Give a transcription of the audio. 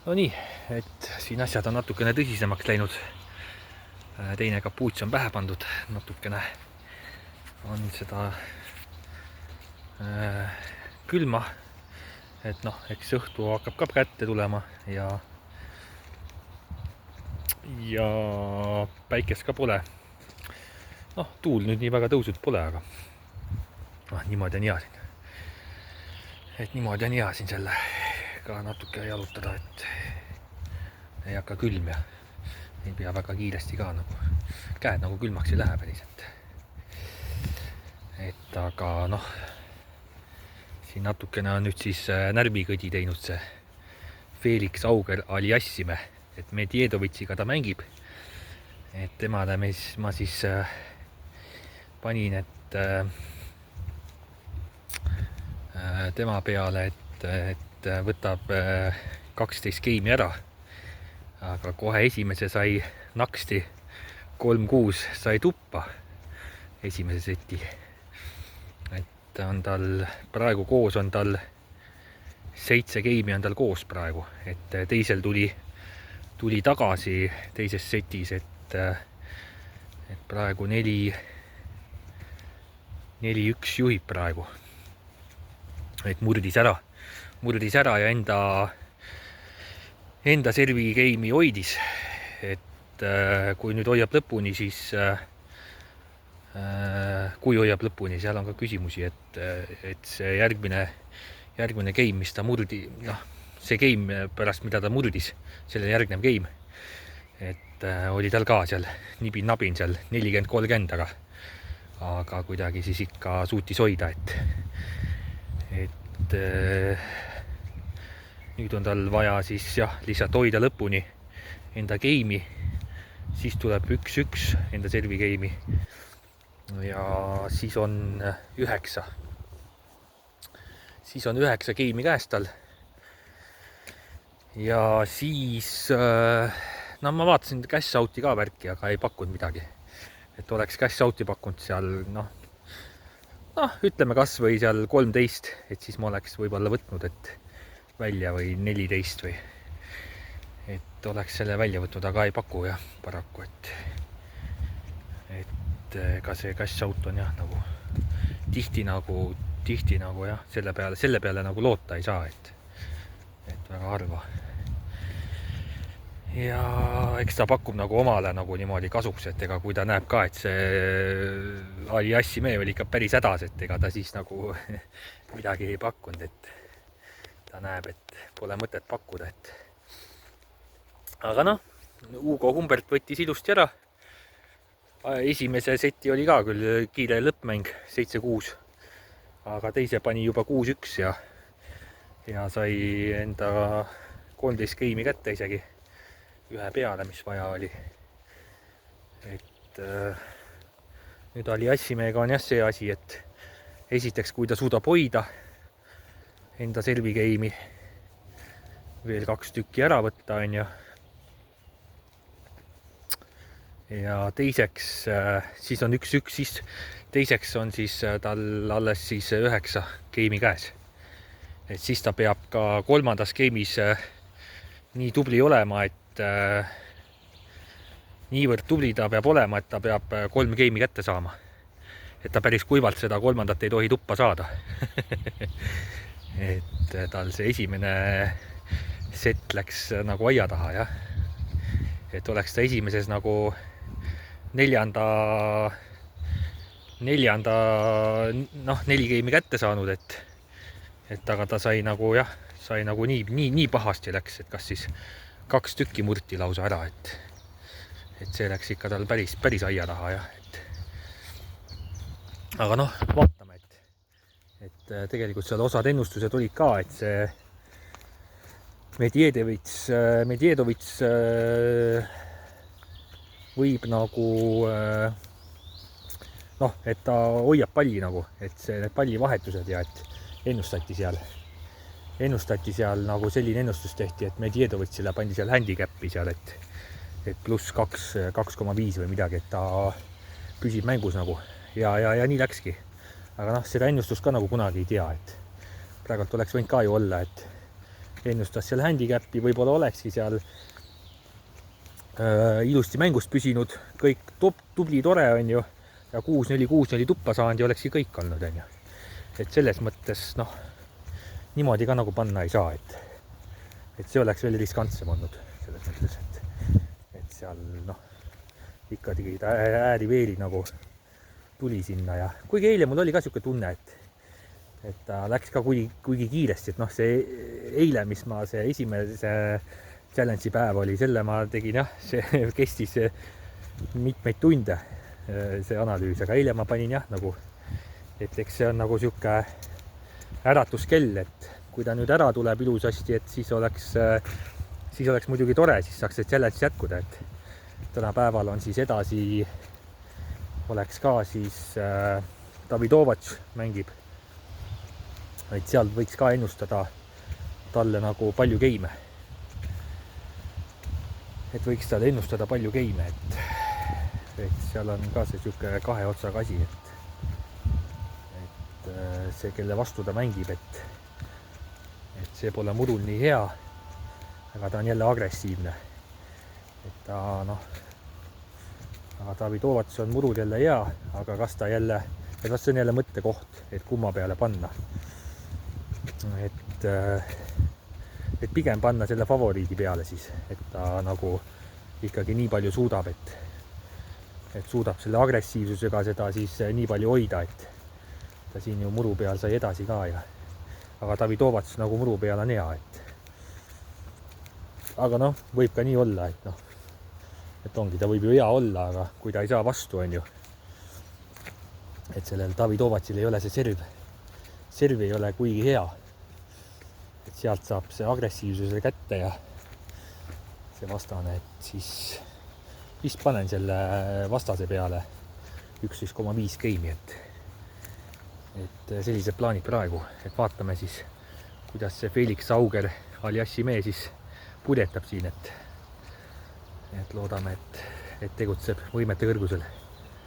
No nii, et siin asjad on natukene tõsisemaks läinud. Teine kapuuts on pähe pandud, natukene on seda külma, et noh, eks õhtu hakkab ka kätte tulema ja päikest ka pole. Noh, tuul nüüd nii väga tõusud pole, aga niimoodi on hea siin. Et niimoodi on hea siin selle ka natuke jalutada, et ei hakka külm ja ei pea väga kiiresti ka nagu, käed nagu külmaks ei lähe päriselt. Et aga noh, siin natukene on nüüd siis närvikõdi teinud see Felix Auger Aljassime, et Medjedovitsiga ta mängib. Et temale ma siis panin, et tema peale, et võtab 12 geimi ära, aga kohe esimese sai naksti 3-6 sai tuppa esimese seti. Et on tal praegu koos, on tal 7 geimi on tal koos praegu, et teisel tuli tagasi teises setis, et praegu 4-1 juhib praegu. Et murdis ära ja enda servi geimi hoidis, et kui nüüd hoiab lõpuni, siis kui hoiab lõpuni, seal on ka küsimusi, et see järgmine game, mis ta murdi, noh, see game pärast, mida ta murdis, selle järgnev game, et oli tal ka seal nibin-nabin seal 40-30, aga kuidagi siis ikka suutis hoida, et nüüd on tal vaja siis jah, lihtsalt hoida lõpuni enda geimi, siis tuleb 1-1 enda servi geimi ja siis on 9. Siis on 9 geimi käes tal. Ja siis, no ma vaatasin cash out'i ka värki, aga ei pakkunud midagi. Et oleks cash out'i pakkunud seal, noh, ütleme kas või seal 13, et siis ma oleks võib-olla võtnud, et välja või 14 või, et oleks selle välja võtnud, aga ei paku jah, paraku, et ka see cash out on jah, nagu tihti nagu jah, selle peale nagu loota ei saa, et väga harva. Ja eks ta pakub nagu omale nagu niimoodi kasuks, et ega kui ta näeb ka, et see Aljassime oli ikka päris hädas, et ega ta siis nagu midagi ei pakkunud, et ta näeb, et pole mõtet pakkuda, et aga noh, Hugo Humbert võttis ilusti ära. Esimese seti oli ka küll kiire lõppmäng 7-6, aga teise pani juba 6-1 ja sai enda 13 geimi kätte isegi ühe peale, mis vaja oli. Et nüüd Aljassimega on jah see asi, et esiteks, kui ta suudab hoida enda servi geimi, veel 2 tükki ära võtta, on ju. Ja teiseks, siis on 1-1, siis teiseks on siis tal alles siis 9 geimi käes. Et siis ta peab ka kolmandas geimis nii tubli olema, et niivõrd tubli ta peab olema, et ta peab 3 geimi kätte saama. Et ta päris kuivalt seda kolmandat ei tohi tuppa saada. Et tal see esimene set läks nagu aia taha, jah. Et oleks ta esimeses nagu neljanda, noh, 4 geimi kätte saanud, et aga ta sai nagu, jah, sai nagu nii pahasti läks, et kas siis 2 tükki murti lausa ära, et see läks ikka tal päris aia taha, jah. Aga noh, vaatame, et tegelikult seal osad ennustused olid ka, et see Medjedovits võib nagu, noh, et ta hoiab palli nagu, et see need pallivahetused ja et ennustati seal nagu selline ennustus tehti, et Medjedovitsile pandi seal handicap'i seal, et pluss 2,5 või midagi, et ta püsib mängus nagu ja nii läkski. Aga noh, seda ennustust ka nagu kunagi ei tea, et praegult oleks võinud ka ju olla, et ennustas seal handicapi, võib-olla olekski seal ilusti mängust püsinud, kõik tubli, tore on ju, ja 6-4 tuppa saanud ja olekski kõik olnud, on ju. Et selles mõttes, noh, niimoodi ka nagu panna ei saa, et see oleks veel riskantsem olnud, selles mõttes, et seal, noh, ikkagi ta ääri-veeri nagu tuli sinna ja kuigi eile mul oli ka siuke tunne, et ta läks ka kuigi kiiresti, et noh, see eile, mis ma see esimese challenge'i päev oli, selle ma tegin jah, see kestis mitmeid tunde, see analüüs, aga eile ma panin jah, nagu, et eks see on nagu siuke äratuskell, et kui ta nüüd ära tuleb ilusasti, et siis oleks muidugi tore, siis saaks see challenge jätkuda, et tänapäeval on siis edasi, oleks ka siis Davidovac mängib, et sealt võiks ka ennustada talle nagu palju geime. Et võiks talle ennustada palju geime, et seal on ka see siuke kahe otsaga asi, et see, kelle vastu ta mängib, et see pole murul nii hea, aga ta on jälle agressiivne. Et ta, noh, aga Davidovac on murul jälle hea, aga kas ta jälle, et kas see on jälle mõttekoht, et kumma peale panna. Et pigem panna selle favoriidi peale siis, et ta nagu ikkagi nii palju suudab, et suudab selle agressiivsusega seda siis nii palju hoida, et ta siin ju muru peal sai edasi ka ja aga Davidovac nagu muru peal on hea, aga noh, võib ka nii olla, et noh, et ongi, ta võib ju hea olla, aga kui ta ei saa vastu, on ju, et sellel Davidovacil ei ole see serv ei ole kuigi hea. Et sealt saab see agressiivsuse kätte ja see vastane, et siis panen selle vastase peale 11,5 geimi, et sellised plaanid praegu, et vaatame siis, kuidas see Felix Auger Aliassi mee siis purjetab siin, et loodame, et tegutseb võimete kõrgusel.